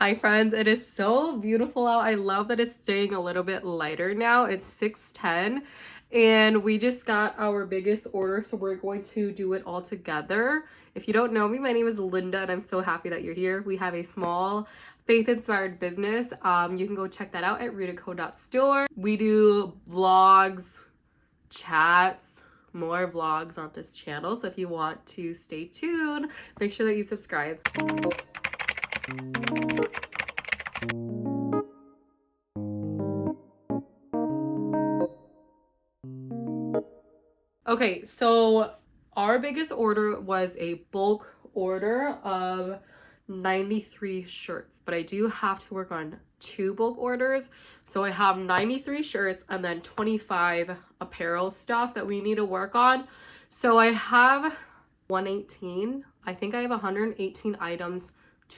Hi friends, it is so beautiful out. I love that it's staying a little bit lighter now. It's 6:10 and we just got our biggest order, so we're going to do it all together. If you don't know me, my name is Linda and I'm so happy that you're here. We have a small faith-inspired business. You can go check that out at ritaco.store. We do vlogs, chats, more vlogs on this channel, so if you want to stay tuned, make sure that you subscribe. Okay, so our biggest order was a bulk order of 93 shirts, but I do have to work on 2 bulk orders. So I have 93 shirts and then 25 apparel stuff that we need to work on. So I have 118. I think I have 118 items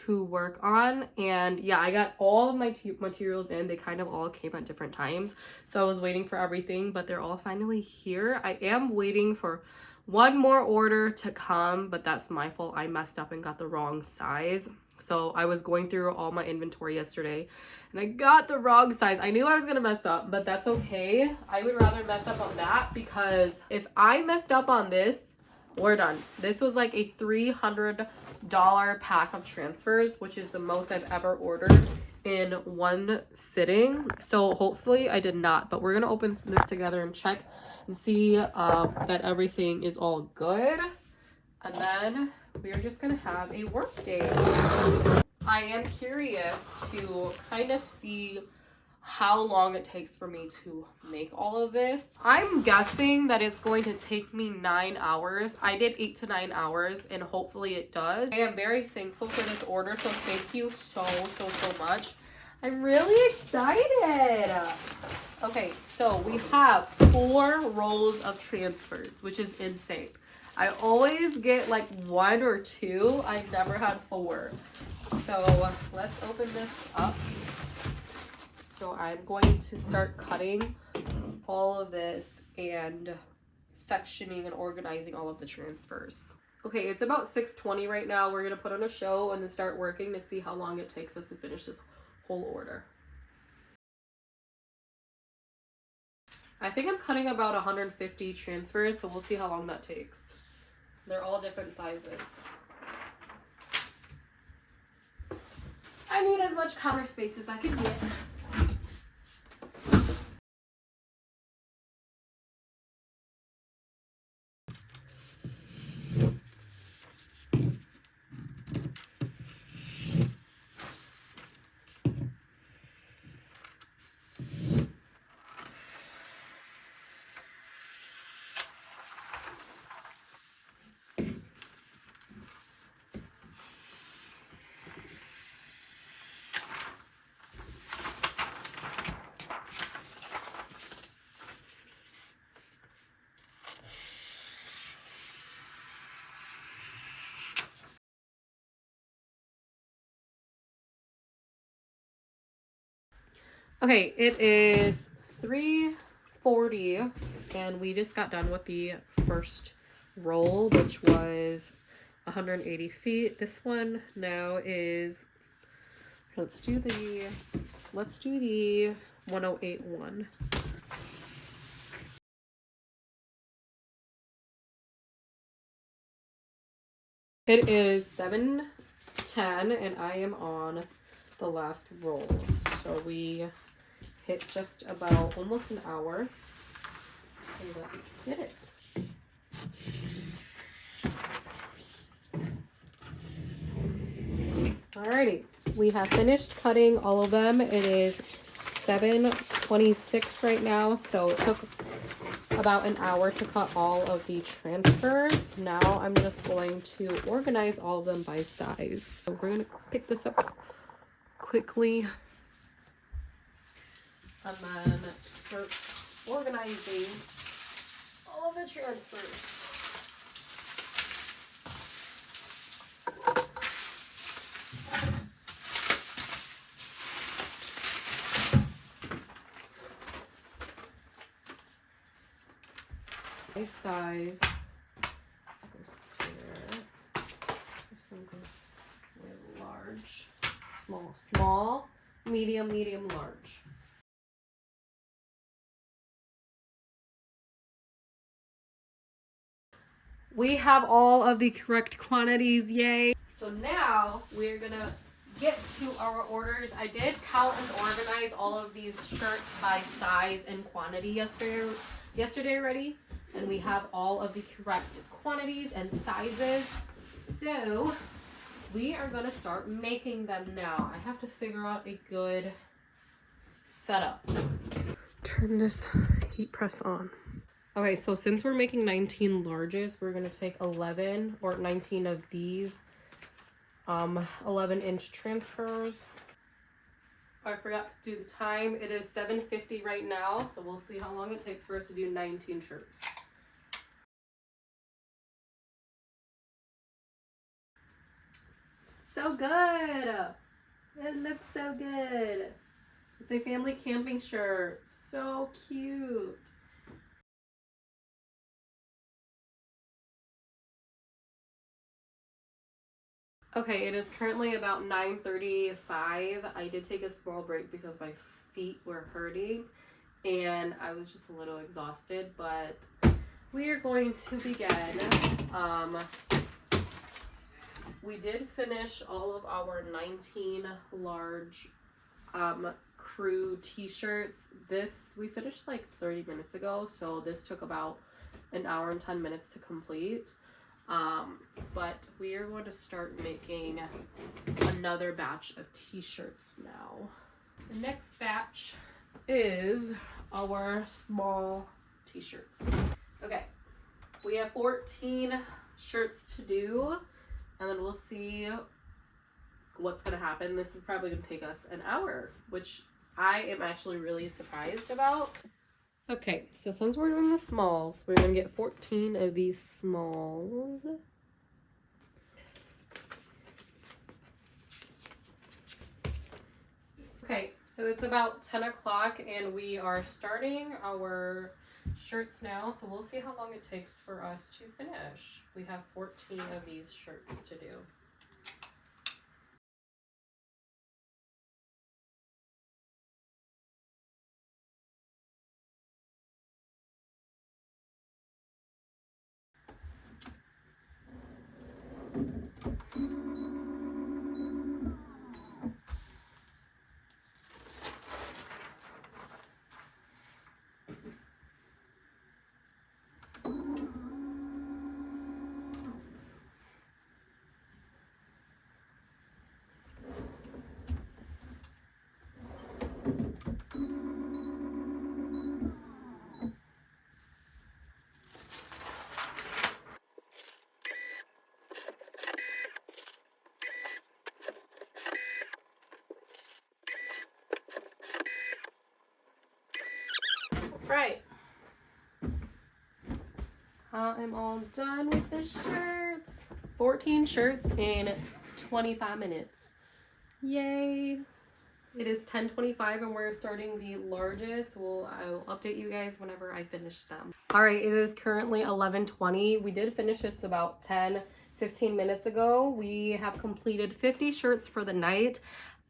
to work on, and yeah, I got all of my materials in. They kind of all came at different times, so I was waiting for everything, but they're all finally here. I am waiting for one more order to come, but that's my fault. I messed up and got the wrong size. So I was going through all my inventory yesterday and I got the wrong size. I knew I was gonna mess up, but that's okay. I would rather mess up on that, because if I messed up on this, we're done. This was like a $300 pack of transfers, which is the most I've ever ordered in one sitting. So hopefully I did not, but we're gonna open this together and check and see that everything is all good, and then we are just gonna have a work day. I am curious to kind of see how long it takes for me to make all of this. I'm guessing that it's going to take me 9 hours. I did 8 to 9 hours and hopefully it does. I am very thankful for this order, so thank you so much. I'm really excited. Okay, so we have 4 rolls of transfers, which is insane. I always get like 1 or 2. I've never had 4. So let's open this up. So I'm going to start cutting all of this and sectioning and organizing all of the transfers. Okay, it's about 6:20 right now. We're gonna put on a show and then start working to see how long it takes us to finish this whole order. I think I'm cutting about 150 transfers, so we'll see how long that takes. They're all different sizes. I need as much counter space as I can get. Okay, it is 3:40 and we just got done with the first roll, which was 180 feet. This one now is, let's do the 108 one. It is 7:10 and I am on the last roll. So we hit just about almost an hour. So let's get it. Alrighty, we have finished cutting all of them. It is 7:26 right now, so it took about an hour to cut all of the transfers. Now I'm just going to organize all of them by size. So we're gonna pick this up quickly and then start organizing all of the transfers. This size goes here. This one goes with large. small? Small, medium, medium, large. We have all of the correct quantities, yay. So now we're gonna get to our orders. I did count and organize all of these shirts by size and quantity yesterday already, and we have all of the correct quantities and sizes. So we are gonna start making them now. I have to figure out a good setup. Turn this heat press on. Okay, so since we're making 19 larges, we're gonna take 11 or 19 of these 11-inch transfers. I forgot to do the time. It is 7:50 right now, so we'll see how long it takes for us to do 19 shirts. So good! It looks so good. It's a family camping shirt. So cute. Okay, it is currently about 9:35. I did take a small break because my feet were hurting and I was just a little exhausted, but we are going to begin. We did finish all of our 19 large crew t-shirts. This we finished like 30 minutes ago, so this took about an hour and 10 minutes to complete. But we are going to start making another batch of t-shirts now. The next batch is our small t-shirts. Okay, we have 14 shirts to do, and then we'll see what's gonna happen. This is probably gonna take us an hour, which I am actually really surprised about. Okay, so since we're doing the smalls, we're gonna get 14 of these smalls. Okay, so it's about 10 o'clock and we are starting our shirts now, so we'll see how long it takes for us to finish. We have 14 of these shirts to do. Right. I'm all done with the shirts. 14 shirts in 25 minutes. Yay. It is 10:25 and we're starting the largest. I'll update you guys whenever I finish them. All right, it is currently 11:20. We did finish this about 10-15 minutes ago. We have completed 50 shirts for the night.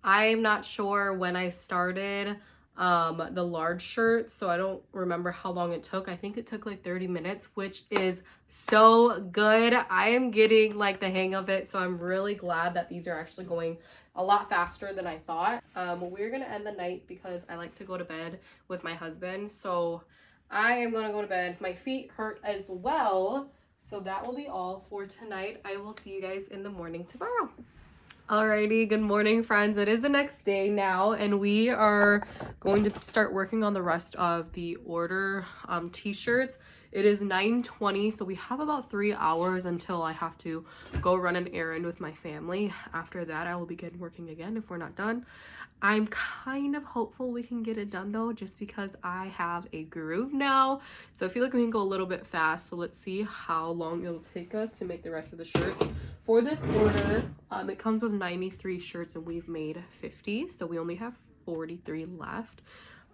I'm not sure when I started the large shirt, so I don't remember how long it took. I think it took like 30 minutes, which is so good. I am getting like the hang of it, so I'm really glad that these are actually going a lot faster than I thought. We're gonna end the night because I like to go to bed with my husband, so I am gonna go to bed. My feet hurt as well, so that will be all for tonight. I will see you guys in the morning tomorrow. Alrighty, good morning, friends. It is the next day now, and we are going to start working on the rest of the order t-shirts. It is 9:20, so we have about 3 hours until I have to go run an errand with my family. After that, I will begin working again if we're not done. I'm kind of hopeful we can get it done though, just because I have a groove now. So I feel like we can go a little bit fast. So let's see how long it'll take us to make the rest of the shirts. For this order, it comes with 93 shirts and we've made 50. So we only have 43 left.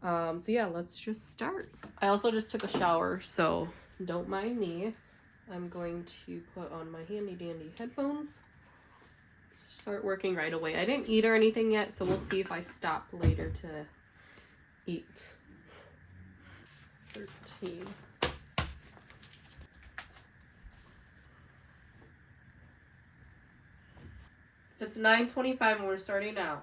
So yeah, let's just start. I also just took a shower, so don't mind me. I'm going to put on my handy dandy headphones. start working right away. I didn't eat or anything yet, so we'll see if I stop later to eat. 13. It's 9:25 and we're starting now.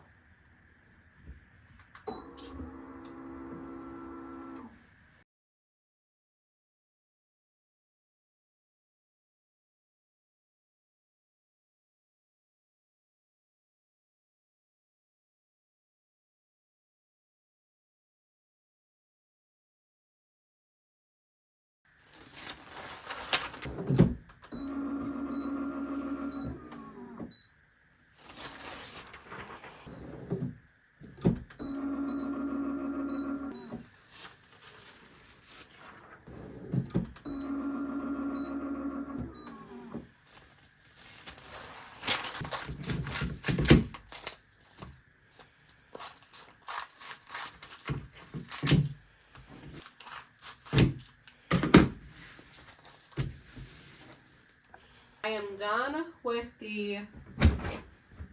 I am done with the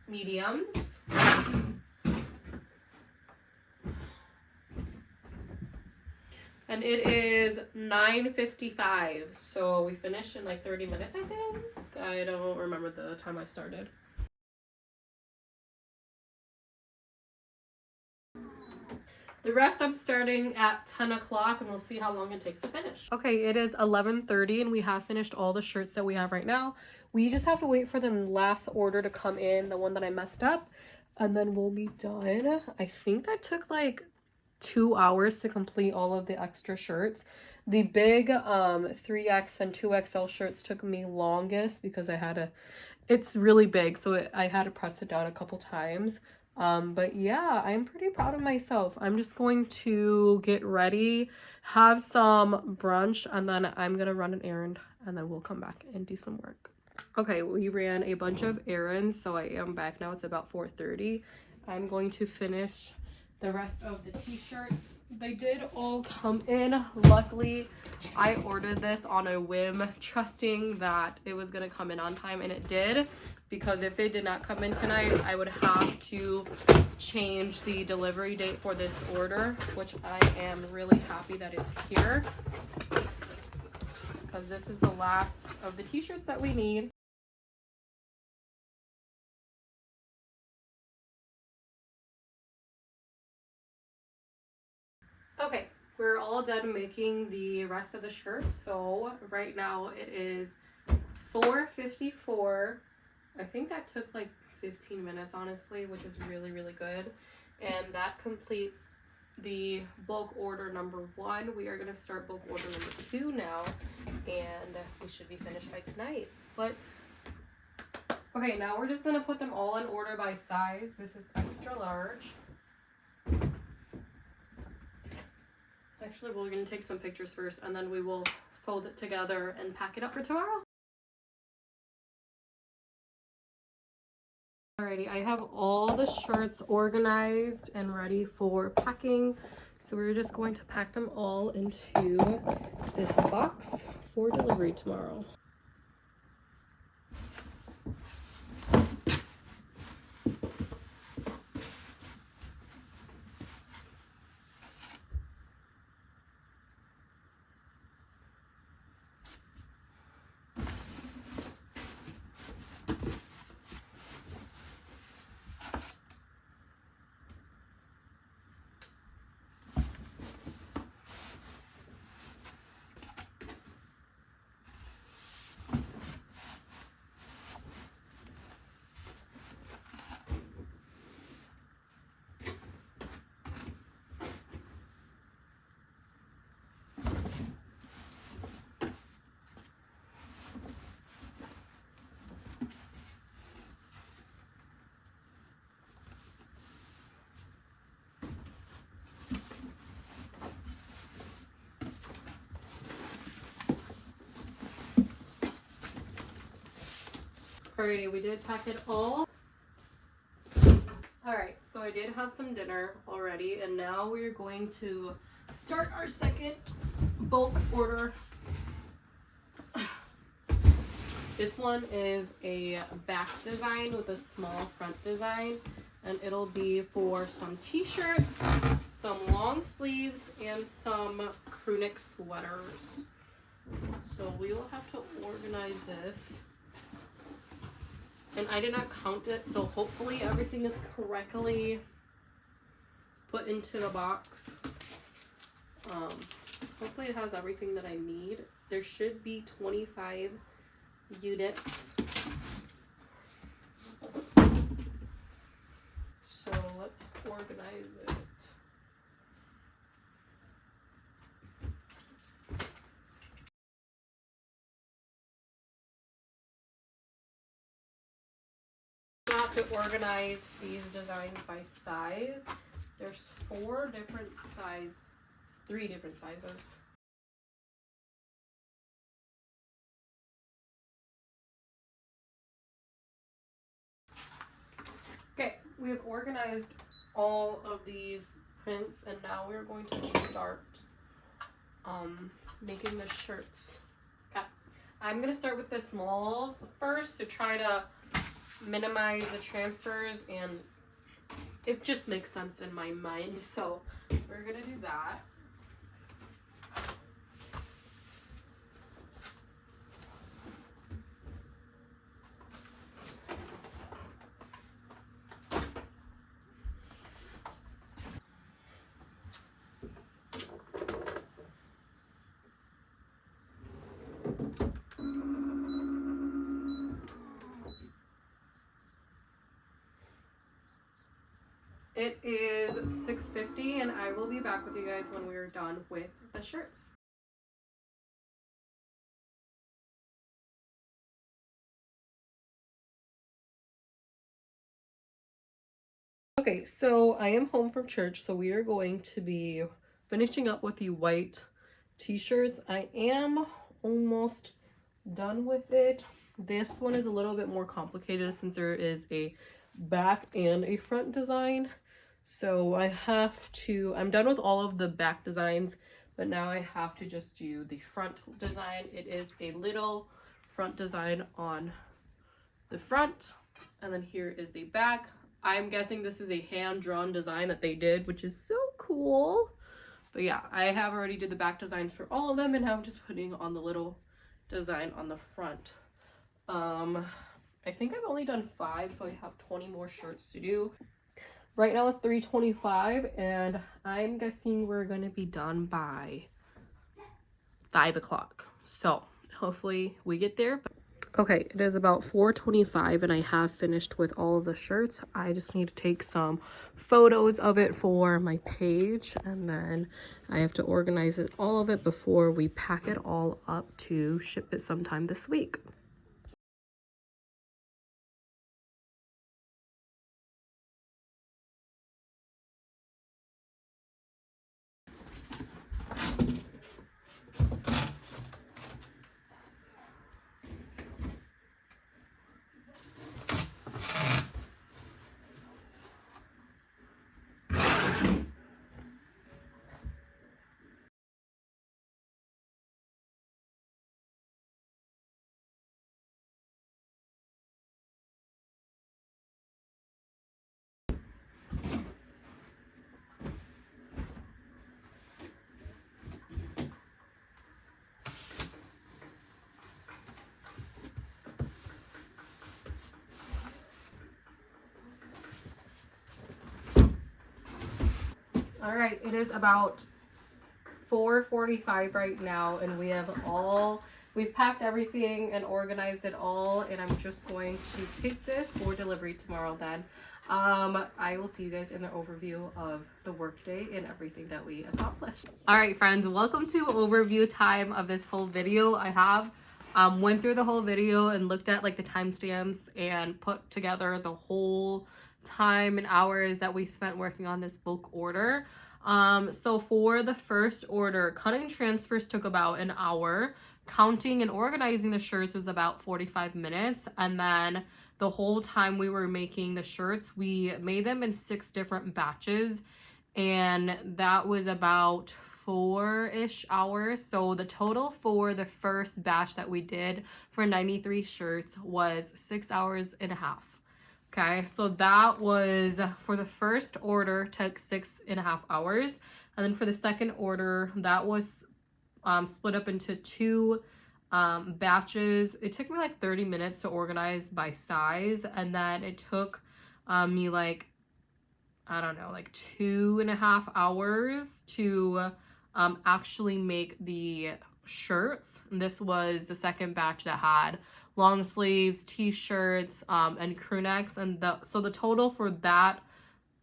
mediums. And it is 9:55, so we finished in like 30 minutes, I think. I don't remember the time I started. The rest I'm starting at 10 o'clock and we'll see how long it takes to finish. Okay, it is 11:30 and we have finished all the shirts that we have right now. We just have to wait for the last order to come in, the one that I messed up, and then we'll be done. I think that took like 2 hours to complete all of the extra shirts. The big 3X and 2XL shirts took me longest because I had to, it's really big, so I had to press it down a couple times. But yeah, I'm pretty proud of myself. I'm just going to get ready, have some brunch, and then I'm gonna run an errand, and then we'll come back and do some work. Okay, we ran a bunch of errands, so I am back now. It's about 4:30. I'm going to finish the rest of the t-shirts. They did all come in. Luckily, I ordered this on a whim, trusting that it was gonna come in on time, and it did. Because if it did not come in tonight, I would have to change the delivery date for this order, which I am really happy that it's here. Because this is the last of the t-shirts that we need. Okay, we're all done making the rest of the shirts. So right now it is 4:54. I think that took like 15 minutes, honestly, which is really, really good. And that completes the bulk order number 1. We are going to start bulk order number 2 now, and we should be finished by tonight. But okay, now we're just going to put them all in order by size. This is extra large. Actually, we're going to take some pictures first, and then we will fold it together and pack it up for tomorrow. Alrighty, I have all the shirts organized and ready for packing. So we're just going to pack them all into this box for delivery tomorrow. Alrighty, we did pack it all. Alright, so I did have some dinner already, and now we're going to start our second bulk order. This one is a back design with a small front design, and it'll be for some t-shirts, some long sleeves, and some crew neck sweaters. So we will have to organize this. And I did not count it, so hopefully everything is correctly put into the box. Hopefully it has everything that I need. There should be 25 units. So let's organize it. I have to organize these designs by size. There's 3 different sizes. Okay, we have organized all of these prints, and now we're going to start making the shirts. Okay, I'm gonna start with the smalls first to try to minimize the transfers, and it just makes sense in my mind, so we're gonna do that. It is 6:50, and I will be back with you guys when we are done with the shirts. Okay, so I am home from church, so we are going to be finishing up with the white t-shirts. I am almost done with it. This one is a little bit more complicated since there is a back and a front design. So I'm done with all of the back designs, but now I have to just do the front design. It is a little front design on the front, and then here is the back. I'm guessing this is a hand-drawn design that they did, which is so cool. But yeah, I have already did the back design for all of them, and now I'm just putting on the little design on the front. I think I've only done 5, so I have 20 more shirts to do. Right now it's 3:25, and I'm guessing we're gonna be done by 5 o'clock. So hopefully we get there. Okay, it is about 4:25, and I have finished with all of the shirts. I just need to take some photos of it for my page, and then I have to organize all of it before we pack it all up to ship it sometime this week. All right, it is about 4:45 right now, and we've packed everything and organized it all, and I'm just going to take this for delivery tomorrow then. I will see you guys in the overview of the workday and everything that we accomplished. All right, friends, welcome to overview time of this whole video. I have went through the whole video and looked at like the timestamps and put together the whole time and hours that we spent working on this bulk order. So for the first order, cutting transfers took about an hour. Counting and organizing the shirts was about 45 minutes. And then the whole time we were making the shirts, we made them in 6 different batches. And that was about 4-ish hours. So the total for the first batch that we did for 93 shirts was 6 hours and a half. Okay, so that was for the first order, took 6.5 hours. And then for the second order, that was split up into 2 batches. It took me like 30 minutes to organize by size, and then it took me like, I don't know, like 2.5 hours to actually make the shirts. And this was the second batch that had long sleeves, t-shirts, and crew necks. And so the total for that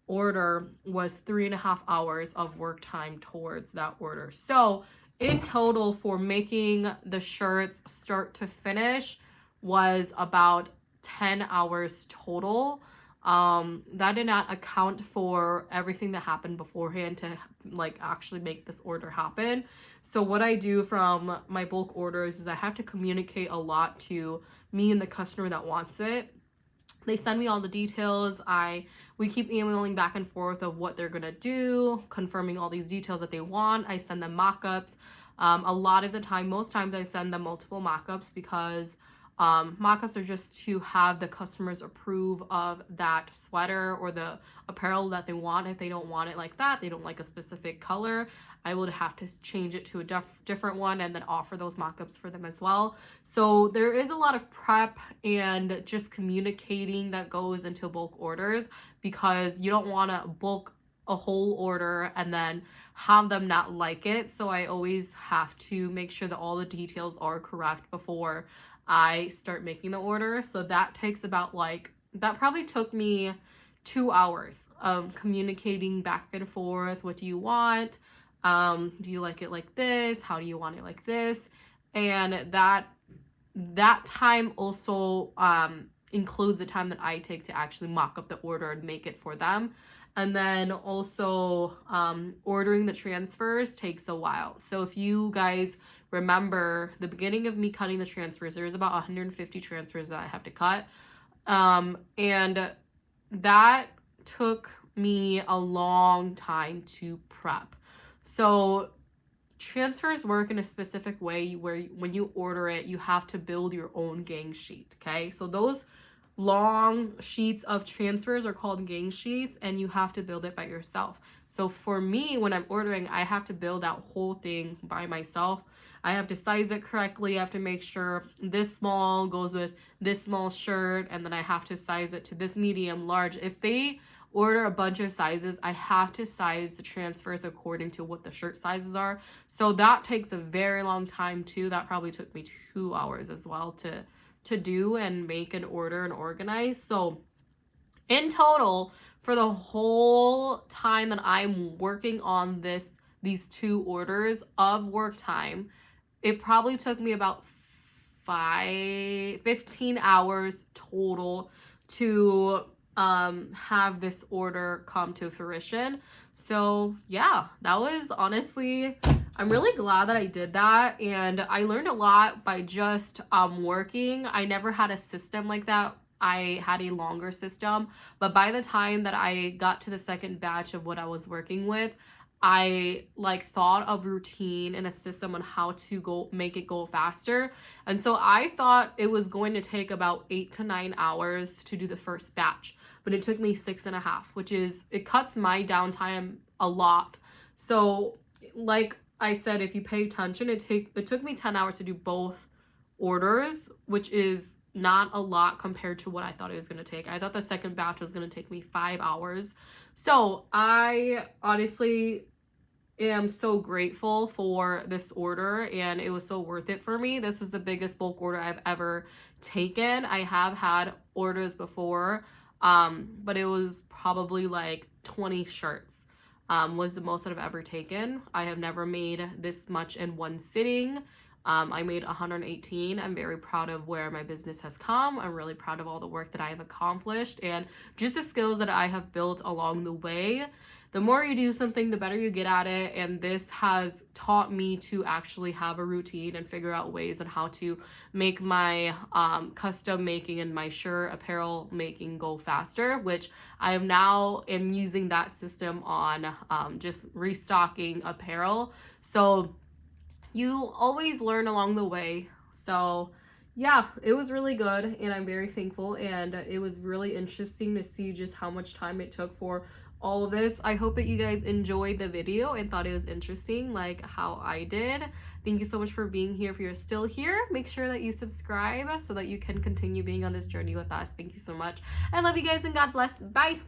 order was 3.5 hours of work time towards that order. So in total for making the shirts start to finish was about 10 hours total. That did not account for everything that happened beforehand to like actually make this order happen. So what I do from my bulk orders is I have to communicate a lot to me and the customer that wants it. They send me all the details. We keep emailing back and forth of what they're gonna do, confirming all these details that they want. I send them mock-ups. A lot of the time, most times I send them multiple mock-ups because mock-ups are just to have the customers approve of that sweater or the apparel that they want. If they don't want it like that, they don't like a specific color, I would have to change it to a different one and then offer those mock-ups for them as well. So there is a lot of prep and just communicating that goes into bulk orders, because you don't want to bulk a whole order and then have them not like it. So I always have to make sure that all the details are correct before I start making the order. So that takes about that probably took me 2 hours of communicating back and forth. What do you want? Do you like it like this? How do you want it like this? And that time also includes the time that I take to actually mock up the order and make it for them. And then also ordering the transfers takes a while. So if you guys remember the beginning of me cutting the transfers, there's about 150 transfers that I have to cut. And that took me a long time to prep. So transfers work in a specific way where when you order it, you have to build your own gang sheet, okay? So those long sheets of transfers are called gang sheets, and you have to build it by yourself. So for me, when I'm ordering, I have to build that whole thing by myself. I have to size it correctly. I have to make sure this small goes with this small shirt, and then I have to size it to this medium, large. If they order a bunch of sizes, I have to size the transfers according to what the shirt sizes are. So that takes a very long time too. That probably took me 2 hours as well to do and make an order and organize. So in total, for the whole time that I'm working on these 2 orders of work time, it probably took me about 15 hours total to have this order come to fruition. So yeah, that was honestly, I'm really glad that I did that, and I learned a lot by just working. I never had a system like that. I had a longer system, but by the time that I got to the second batch of what I was working with, I thought of routine and a system on how to make it go faster. And so I thought it was going to take about 8 to 9 hours to do the first batch, but it took me 6.5, which is, it cuts my downtime a lot. So like I said, if you pay attention, it took me 10 hours to do both orders, which is not a lot compared to what I thought it was going to take. I thought the second batch was going to take me 5 hours. So I honestly am so grateful for this order, and it was so worth it for me. This was the biggest bulk order I've ever taken. I have had orders before, but it was probably like 20 shirts was the most that I've ever taken. I have never made this much in one sitting. I made 118. I'm very proud of where my business has come. I'm really proud of all the work that I have accomplished and just the skills that I have built along the way. the more you do something, the better you get at it. And this has taught me to actually have a routine and figure out ways on how to make my custom making and my shirt apparel making go faster, which I am using that system on just restocking apparel. So you always learn along the way. So yeah, it was really good and I'm very thankful, and it was really interesting to see just how much time it took for all of this. I hope that you guys enjoyed the video and thought it was interesting like how I did. Thank you so much for being here. If you're still here, make sure that you subscribe so that you can continue being on this journey with us. Thank you so much. I love you guys and God bless. Bye.